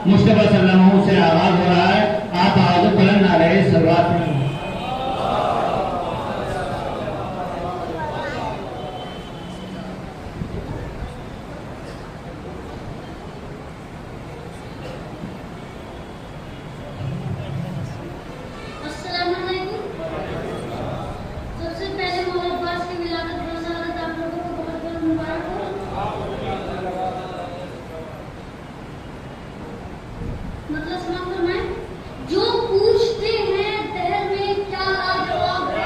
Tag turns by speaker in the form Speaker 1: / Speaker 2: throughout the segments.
Speaker 1: मुस्तफा सल्लल्लाहु से आगाज हो रहा है। आप आवाज़ बुलंद ना रहे शुरुआत में।
Speaker 2: मतलब समाप्त फरमाएं, जो पूछते हैं दहर में क्या लाजवाब है,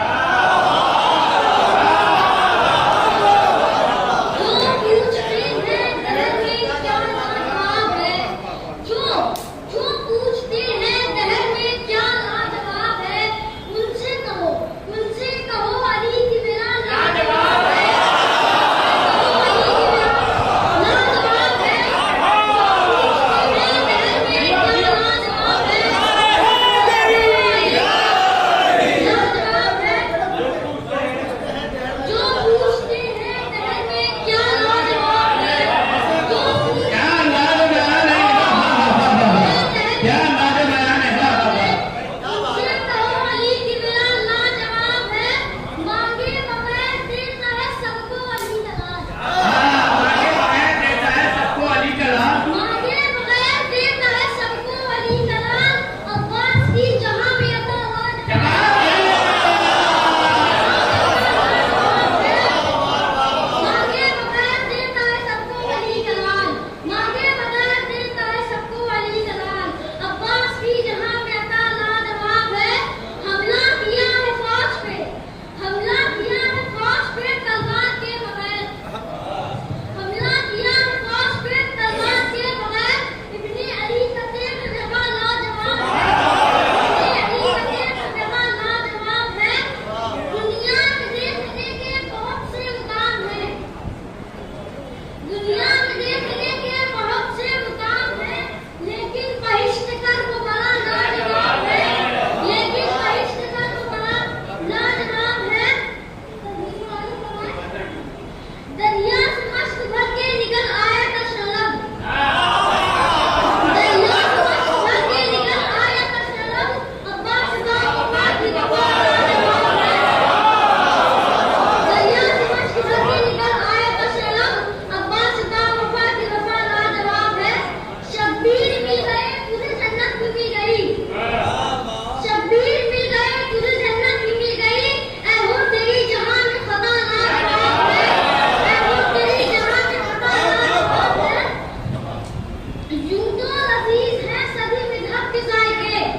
Speaker 2: जो पूछते हैं दहर में क्या लाजवाब है, जो पूछते हैं दहर में क्या लाजवाब है, उनसे कहो अली की मेरा लाजवाब है, लाजवाब है, यूं तो अजीज